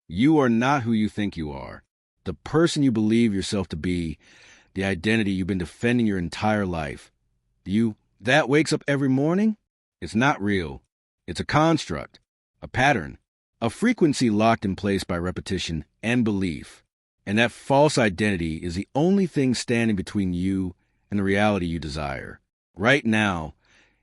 You are not who you think you are. The person you believe yourself to be, the identity you've been defending your entire life. You that wakes up every morning? It's not real. It's a construct, a pattern, a frequency locked in place by repetition and belief. And that false identity is the only thing standing between you and the reality you desire. Right now,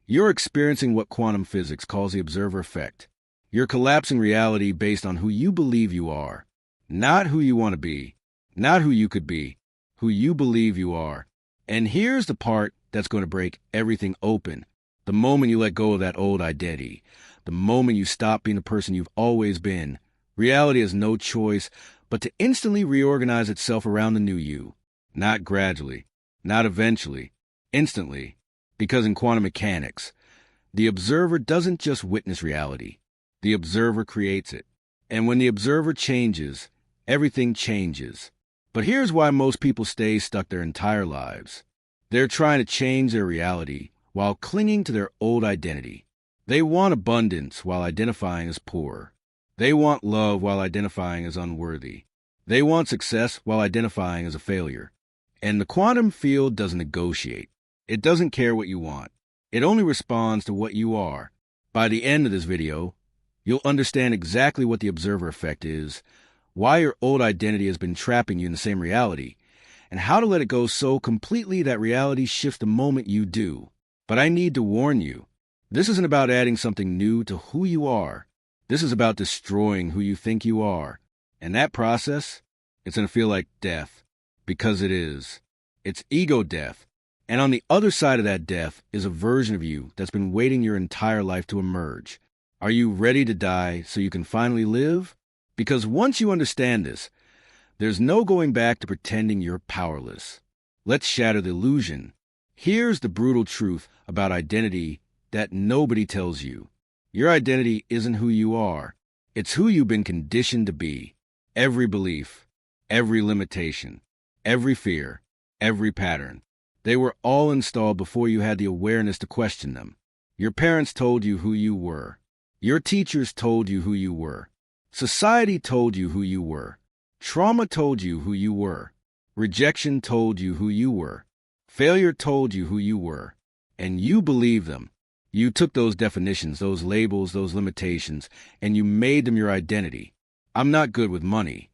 you're experiencing what quantum physics calls the observer effect. You're collapsing reality based on who you believe you are, not who you want to be, not who you could be, who you believe you are. And here's the part that's going to break everything open. The moment you let go of that old identity, the moment you stop being the person you've always been, reality has no choice but to instantly reorganize itself around the new you. Not gradually, not eventually, instantly. Because in quantum mechanics, the observer doesn't just witness reality. The observer creates it. And when the observer changes, everything changes. But here's why most people stay stuck their entire lives. They're trying to change their reality while clinging to their old identity. They want abundance while identifying as poor. They want love while identifying as unworthy. They want success while identifying as a failure. And the quantum field doesn't negotiate. It doesn't care what you want. It only responds to what you are. By the end of this video, you'll understand exactly what the observer effect is, why your old identity has been trapping you in the same reality, and how to let it go so completely that reality shifts the moment you do. But I need to warn you, this isn't about adding something new to who you are. This is about destroying who you think you are. And that process, it's going to feel like death, because it is. It's ego death. And on the other side of that death is a version of you that's been waiting your entire life to emerge. Are you ready to die so you can finally live? Because once you understand this, there's no going back to pretending you're powerless. Let's shatter the illusion. Here's the brutal truth about identity that nobody tells you. Your identity isn't who you are. It's who you've been conditioned to be. Every belief, every limitation, every fear, every pattern. They were all installed before you had the awareness to question them. Your parents told you who you were. Your teachers told you who you were. Society told you who you were. Trauma told you who you were. Rejection told you who you were. Failure told you who you were. And you believed them. You took those definitions, those labels, those limitations, and you made them your identity. I'm not good with money.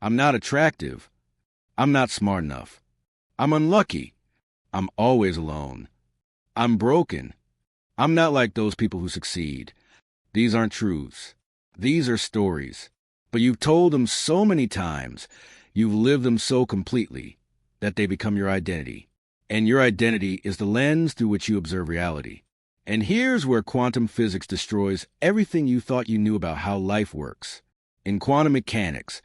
I'm not attractive. I'm not smart enough. I'm unlucky. I'm always alone. I'm broken. I'm not like those people who succeed. These aren't truths. These are stories. But you've told them so many times, you've lived them so completely, that they become your identity. And your identity is the lens through which you observe reality. And here's where quantum physics destroys everything you thought you knew about how life works. In quantum mechanics,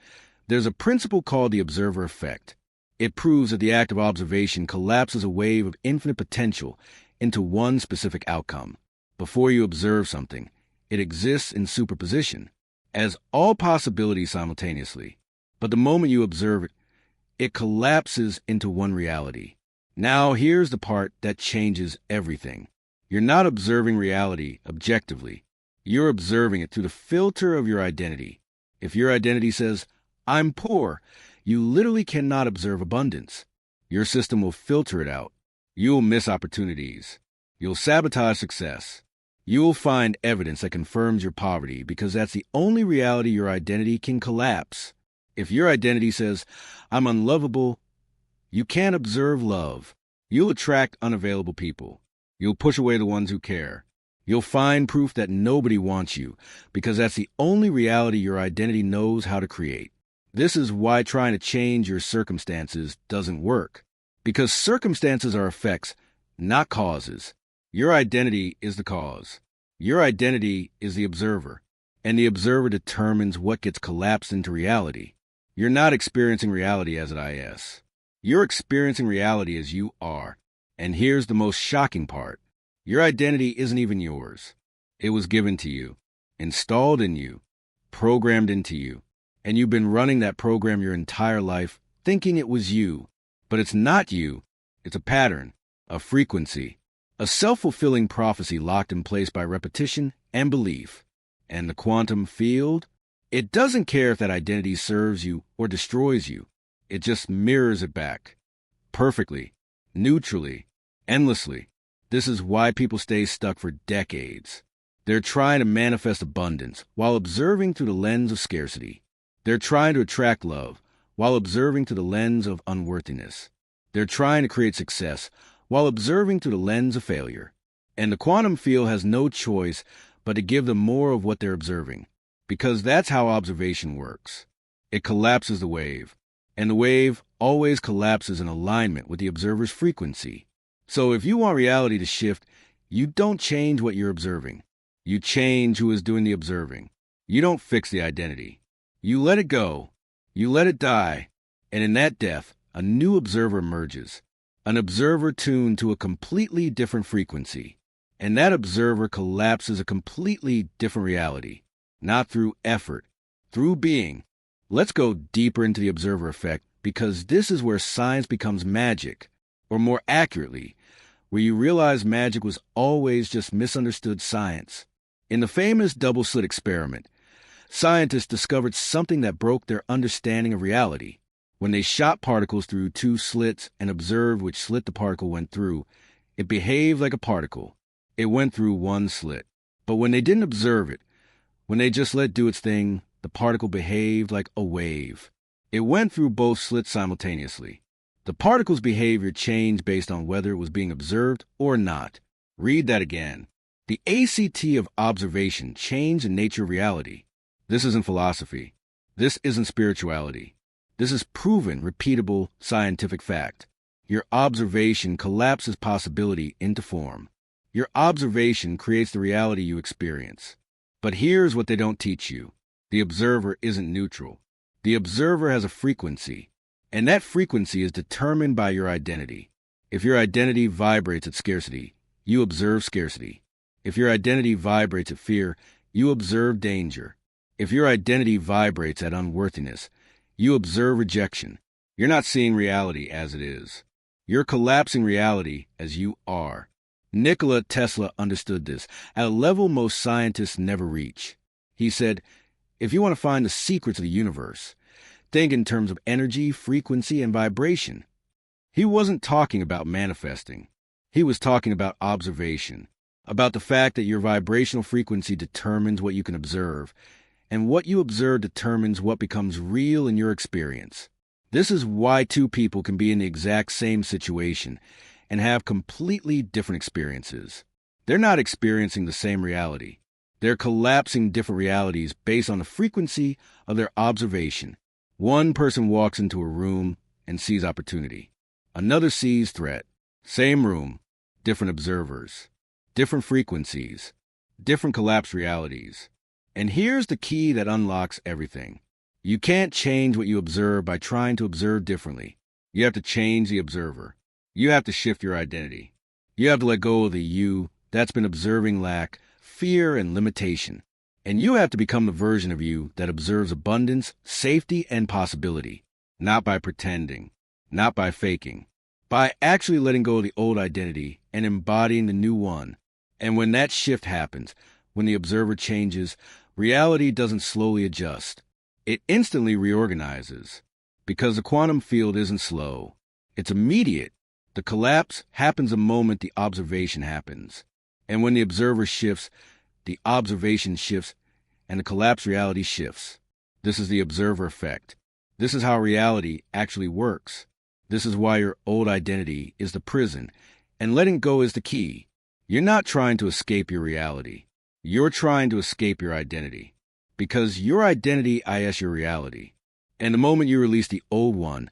there's a principle called the observer effect. It proves that the act of observation collapses a wave of infinite potential into one specific outcome. Before you observe something, it exists in superposition, as all possibilities simultaneously. But the moment you observe it, it collapses into one reality. Now here's the part that changes everything. You're not observing reality objectively. You're observing it through the filter of your identity. If your identity says, "I'm poor," you literally cannot observe abundance. Your system will filter it out. You'll miss opportunities. You'll sabotage success. You'll find evidence that confirms your poverty because that's the only reality your identity can collapse. If your identity says, "I'm unlovable," you can't observe love. You'll attract unavailable people. You'll push away the ones who care. You'll find proof that nobody wants you because that's the only reality your identity knows how to create. This is why trying to change your circumstances doesn't work. Because circumstances are effects, not causes. Your identity is the cause. Your identity is the observer. And the observer determines what gets collapsed into reality. You're not experiencing reality as it is. You're experiencing reality as you are. And here's the most shocking part. Your identity isn't even yours. It was given to you, installed in you, programmed into you. And you've been running that program your entire life, thinking it was you. But it's not you. It's a pattern, a frequency, a self-fulfilling prophecy locked in place by repetition and belief. And the quantum field? It doesn't care if that identity serves you or destroys you. It just mirrors it back. Perfectly, neutrally, endlessly. This is why people stay stuck for decades. They're trying to manifest abundance while observing through the lens of scarcity. They're trying to attract love while observing through the lens of unworthiness. They're trying to create success while observing through the lens of failure. And the quantum field has no choice but to give them more of what they're observing, because that's how observation works. It collapses the wave, and the wave always collapses in alignment with the observer's frequency. So if you want reality to shift, you don't change what you're observing. You change who is doing the observing. You don't fix the identity. You let it go. You let it die. And in that death, a new observer emerges. An observer tuned to a completely different frequency. And that observer collapses a completely different reality. Not through effort, through being. Let's go deeper into the observer effect, because this is where science becomes magic. Or more accurately, where you realize magic was always just misunderstood science. In the famous double-slit experiment, scientists discovered something that broke their understanding of reality. When they shot particles through two slits and observed which slit the particle went through, it behaved like a particle. It went through one slit. But when they didn't observe it, when they just let it do its thing, the particle behaved like a wave. It went through both slits simultaneously. The particle's behavior changed based on whether it was being observed or not. Read that again. The ACT of observation changed the nature of reality. This isn't philosophy. This isn't spirituality. This is proven, repeatable, scientific fact. Your observation collapses possibility into form. Your observation creates the reality you experience. But here's what they don't teach you. The observer isn't neutral. The observer has a frequency, and that frequency is determined by your identity. If your identity vibrates at scarcity, you observe scarcity. If your identity vibrates at fear, you observe danger. If your identity vibrates at unworthiness, you observe rejection. You're not seeing reality as it is. You're collapsing reality as you are. Nikola Tesla understood this at a level most scientists never reach. He said, if you want to find the secrets of the universe, think in terms of energy, frequency, and vibration. He wasn't talking about manifesting. He was talking about observation, about the fact that your vibrational frequency determines what you can observe, and what you observe determines what becomes real in your experience. This is why two people can be in the exact same situation and have completely different experiences. They're not experiencing the same reality. They're collapsing different realities based on the frequency of their observation. One person walks into a room and sees opportunity. Another sees threat. Same room, different observers, different frequencies, different collapsed realities. And here's the key that unlocks everything. You can't change what you observe by trying to observe differently. You have to change the observer. You have to shift your identity. You have to let go of the you that's been observing lack, fear, and limitation. And you have to become the version of you that observes abundance, safety, and possibility. Not by pretending, not by faking, by actually letting go of the old identity and embodying the new one. And when that shift happens, when the observer changes, reality doesn't slowly adjust. It instantly reorganizes. Because the quantum field isn't slow. It's immediate. The collapse happens the moment the observation happens. And when the observer shifts, the observation shifts, and the collapsed reality shifts. This is the observer effect. This is how reality actually works. This is why your old identity is the prison, and letting go is the key. You're not trying to escape your reality. You're trying to escape your identity. Because your identity is your reality. And the moment you release the old one,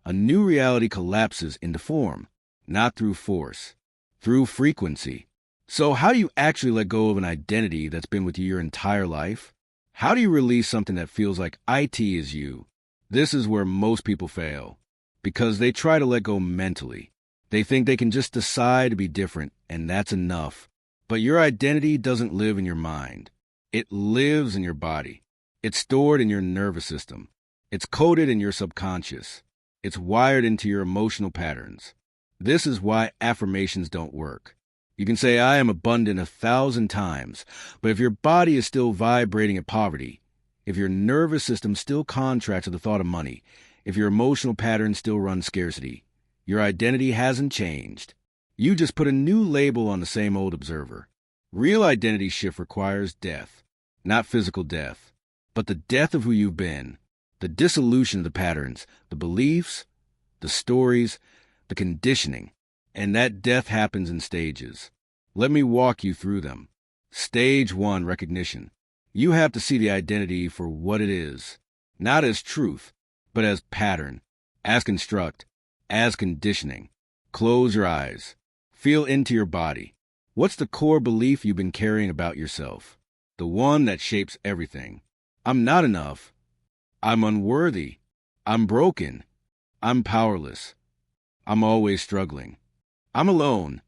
a new reality collapses into form, not through force, through frequency. So how do you actually let go of an identity that's been with you your entire life? How do you release something that feels like it is you? This is where most people fail, because they try to let go mentally. They think they can just decide to be different, and that's enough. But your identity doesn't live in your mind. It lives in your body. It's stored in your nervous system. It's coded in your subconscious. It's wired into your emotional patterns. This is why affirmations don't work. You can say, I am abundant 1,000 times, but if your body is still vibrating at poverty, if your nervous system still contracts with the thought of money, if your emotional patterns still run scarcity, your identity hasn't changed. You just put a new label on the same old observer. Real identity shift requires death, not physical death, but the death of who you've been, the dissolution of the patterns, the beliefs, the stories, the conditioning. And that death happens in stages. Let me walk you through them. Stage 1, recognition. You have to see the identity for what it is, not as truth, but as pattern, as construct, as conditioning. Close your eyes. Feel into your body. What's the core belief you've been carrying about yourself? The one that shapes everything. I'm not enough. I'm unworthy. I'm broken. I'm powerless. I'm always struggling. I'm alone.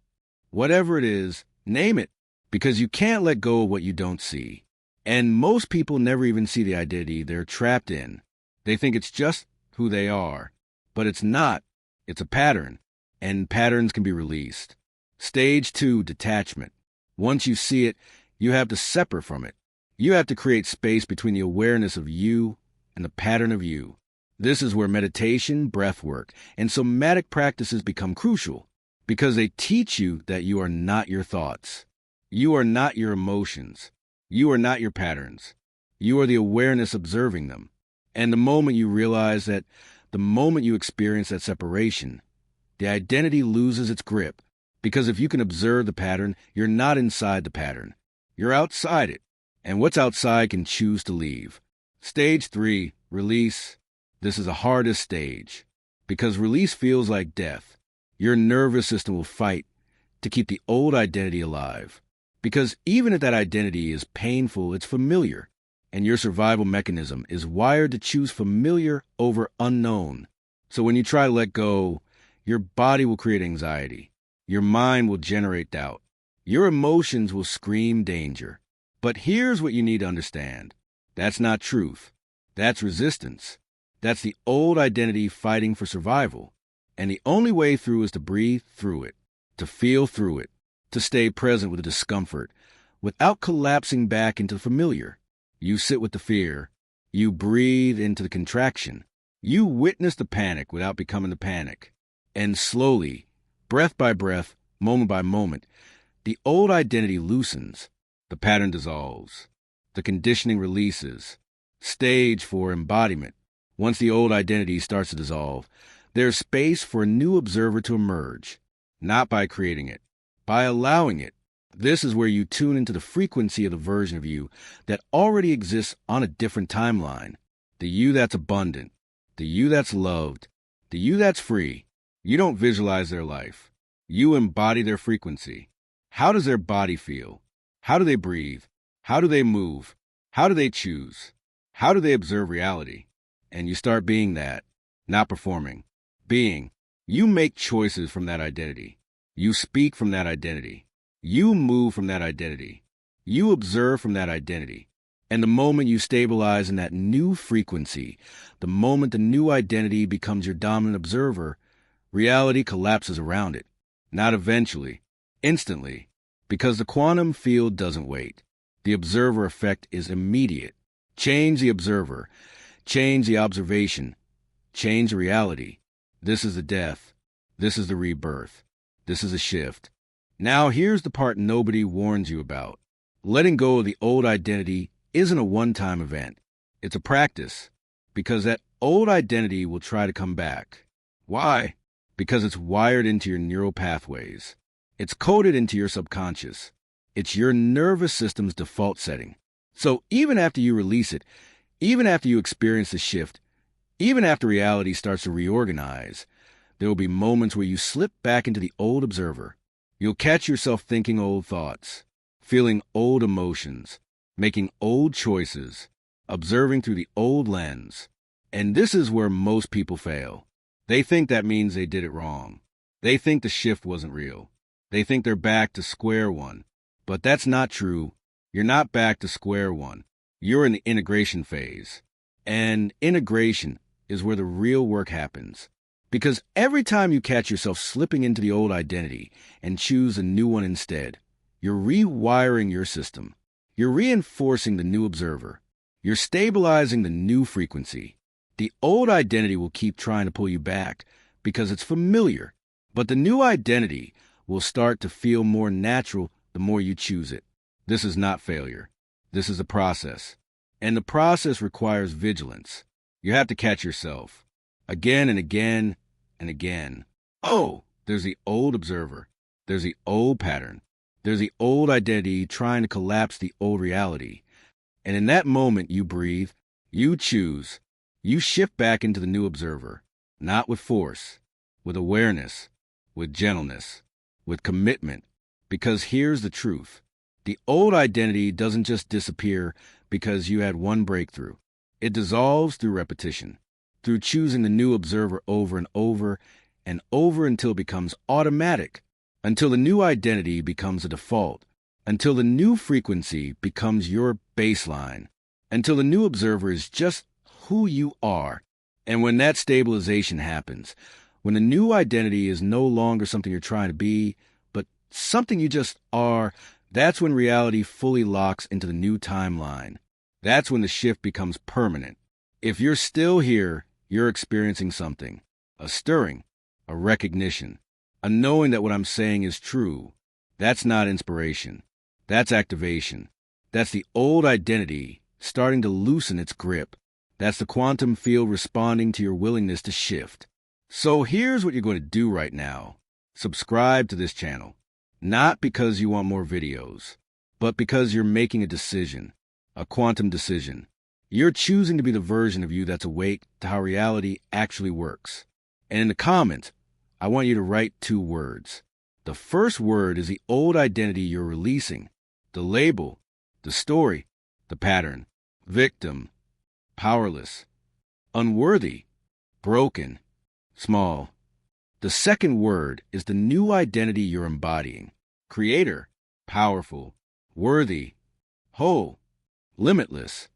Whatever it is, name it, because you can't let go of what you don't see. And most people never even see the identity they're trapped in. They think it's just who they are, but it's not. It's a pattern, and patterns can be released. Stage 2, detachment. Once you see it, you have to separate from it. You have to create space between the awareness of you and the pattern of you. This is where meditation, breath work, and somatic practices become crucial, because they teach you that you are not your thoughts. You are not your emotions. You are not your patterns. You are the awareness observing them. And the moment you realize that, the moment you experience that separation, the identity loses its grip. Because if you can observe the pattern, you're not inside the pattern. You're outside it. And what's outside can choose to leave. Stage 3, release. This is the hardest stage. Because release feels like death. Your nervous system will fight to keep the old identity alive. Because even if that identity is painful, it's familiar. And your survival mechanism is wired to choose familiar over unknown. So when you try to let go, your body will create anxiety. Your mind will generate doubt. Your emotions will scream danger. But here's what you need to understand. That's not truth. That's resistance. That's the old identity fighting for survival. And the only way through is to breathe through it, to feel through it, to stay present with the discomfort, without collapsing back into the familiar. You sit with the fear. You breathe into the contraction. You witness the panic without becoming the panic. And slowly, breath by breath, moment by moment, the old identity loosens. The pattern dissolves. The conditioning releases. Stage 4, embodiment. Once the old identity starts to dissolve, there's space for a new observer to emerge. Not by creating it, by allowing it. This is where you tune into the frequency of the version of you that already exists on a different timeline. The you that's abundant. The you that's loved. The you that's free. You don't visualize their life. You embody their frequency. How does their body feel? How do they breathe? How do they move? How do they choose? How do they observe reality? And you start being that, not performing. Being. You make choices from that identity. You speak from that identity. You move from that identity. You observe from that identity. And the moment you stabilize in that new frequency, the moment the new identity becomes your dominant observer, reality collapses around it. Not eventually, instantly, because the quantum field doesn't wait. The observer effect is immediate. Change the observer. Change the observation. Change the reality. This is the death. This is the rebirth. This is a shift. Now here's the part nobody warns you about. Letting go of the old identity isn't a one-time event. It's a practice. Because that old identity will try to come back. Why? Because it's wired into your neural pathways. It's coded into your subconscious. It's your nervous system's default setting. So even after you release it, even after you experience the shift, even after reality starts to reorganize, there will be moments where you slip back into the old observer. You'll catch yourself thinking old thoughts, feeling old emotions, making old choices, observing through the old lens. And this is where most people fail. They think that means they did it wrong. They think the shift wasn't real. They think they're back to square one. But that's not true. You're not back to square one. You're in the integration phase. And integration is where the real work happens. Because every time you catch yourself slipping into the old identity and choose a new one instead, you're rewiring your system. You're reinforcing the new observer. You're stabilizing the new frequency. The old identity will keep trying to pull you back because it's familiar, but the new identity will start to feel more natural the more you choose it. This is not failure. This is a process. And the process requires vigilance. You have to catch yourself again and again and again. Oh, there's the old observer. There's the old pattern. There's the old identity trying to collapse the old reality. And in that moment, you breathe, you choose, you shift back into the new observer, not with force, with awareness, with gentleness, with commitment. Because here's the truth. The old identity doesn't just disappear because you had one breakthrough. It dissolves through repetition, through choosing the new observer over and over until it becomes automatic, until the new identity becomes a default, until the new frequency becomes your baseline, until the new observer is just who you are. And when that stabilization happens, when the new identity is no longer something you're trying to be, but something you just are, that's when reality fully locks into the new timeline. That's when the shift becomes permanent. If you're still here, you're experiencing something, a stirring, a recognition, a knowing that what I'm saying is true. That's not inspiration. That's activation. That's the old identity starting to loosen its grip. That's the quantum field responding to your willingness to shift. So here's what you're going to do right now. Subscribe to this channel. Not because you want more videos, but because you're making a decision, a quantum decision. You're choosing to be the version of you that's awake to how reality actually works. And in the comments, I want you to write 2 words. The first word is the old identity you're releasing, the label, the story, the pattern, victim, powerless, unworthy, broken, small. The second word is the new identity you're embodying, creator, powerful, worthy, whole, limitless.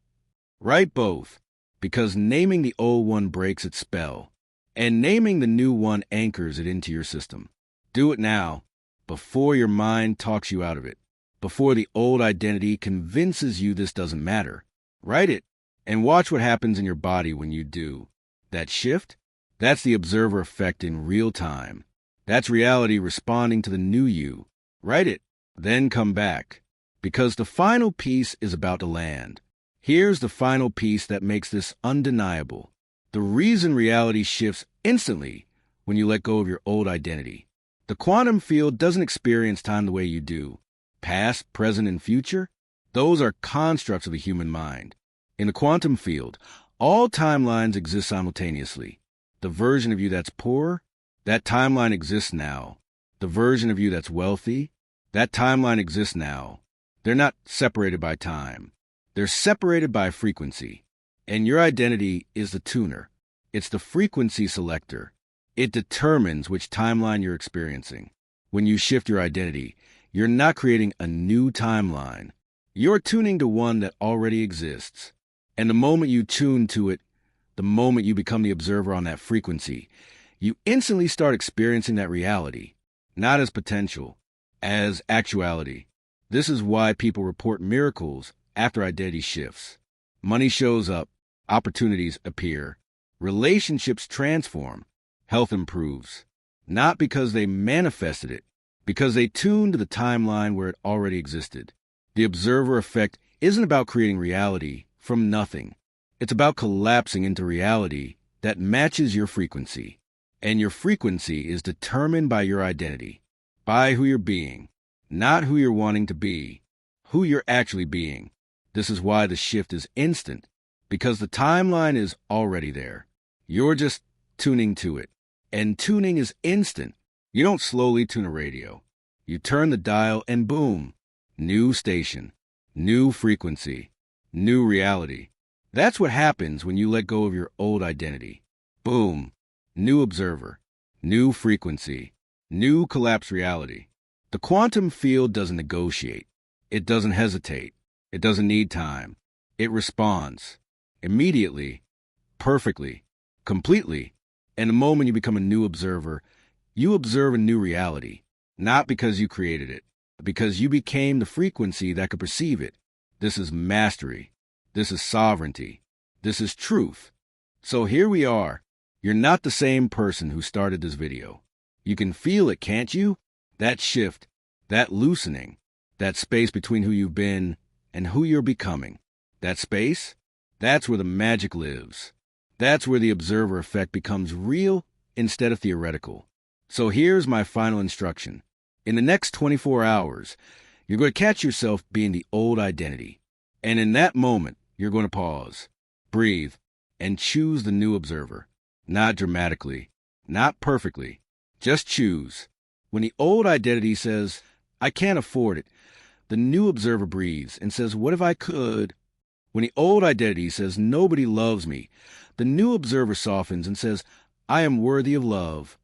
Write both, because naming the old one breaks its spell, and naming the new one anchors it into your system. Do it now, before your mind talks you out of it, before the old identity convinces you this doesn't matter. Write it, and watch what happens in your body when you do. That shift? That's the observer effect in real time. That's reality responding to the new you. Write it, then come back. Because the final piece is about to land. Here's the final piece that makes this undeniable. The reason reality shifts instantly when you let go of your old identity. The quantum field doesn't experience time the way you do. Past, present, and future, those are constructs of the human mind. In the quantum field, all timelines exist simultaneously. The version of you that's poor, that timeline exists now. The version of you that's wealthy, that timeline exists now. They're not separated by time. They're separated by frequency. And your identity is the tuner. It's the frequency selector. It determines which timeline you're experiencing. When you shift your identity, you're not creating a new timeline. You're tuning to one that already exists. And the moment you tune to it, the moment you become the observer on that frequency, you instantly start experiencing that reality, not as potential, as actuality. This is why people report miracles after identity shifts. Money shows up, opportunities appear, relationships transform, health improves. Not because they manifested it, because they tuned to the timeline where it already existed. The observer effect isn't about creating reality from nothing. It's about collapsing into reality that matches your frequency. And your frequency is determined by your identity, by who you're being, not who you're wanting to be, who you're actually being. This is why the shift is instant, because the timeline is already there. You're just tuning to it. And tuning is instant. You don't slowly tune a radio. You turn the dial and boom, new station, new frequency, new reality. That's what happens when you let go of your old identity. Boom, new observer, new frequency, new collapsed reality. The quantum field doesn't negotiate. It doesn't hesitate. It doesn't need time. It responds immediately, perfectly, completely. And the moment you become a new observer, you observe a new reality, not because you created it, but because you became the frequency that could perceive it. This is mastery. This is sovereignty. This is truth. So here we are. You're not the same person who started this video. You can feel it, can't you? That shift, that loosening, that space between who you've been and who you're becoming. That space, that's where the magic lives. That's where the observer effect becomes real instead of theoretical. So here's my final instruction. In the next 24 hours, you're going to catch yourself being the old identity. And in that moment, you're going to pause, breathe, and choose the new observer. Not dramatically, not perfectly. Just choose. When the old identity says, I can't afford it, the new observer breathes and says, what if I could? When the old identity says, nobody loves me, the new observer softens and says, I am worthy of love.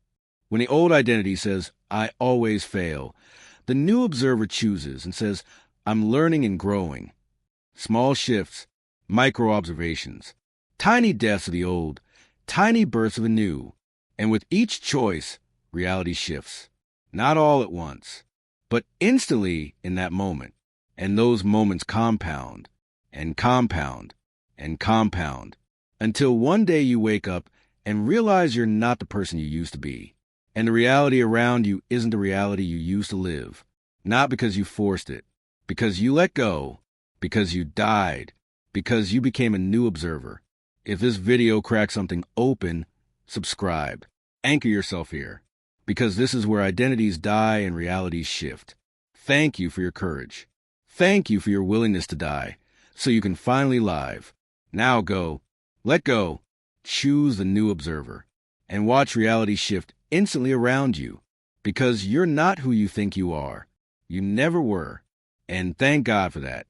When the old identity says, I always fail, the new observer chooses and says, I'm learning and growing. Small shifts, micro observations, tiny deaths of the old, tiny births of the new. And with each choice, reality shifts. Not all at once, but instantly in that moment. And those moments compound and compound and compound until one day you wake up and realize you're not the person you used to be. And the reality around you isn't the reality you used to live. Not because you forced it, because you let go, because you died, because you became a new observer. If this video cracks something open, subscribe. Anchor yourself here, because this is where identities die and realities shift. Thank you for your courage. Thank you for your willingness to die, so you can finally live. Now go, let go, choose the new observer, and watch reality shift instantly around you, because you're not who you think you are. You never were, and thank God for that.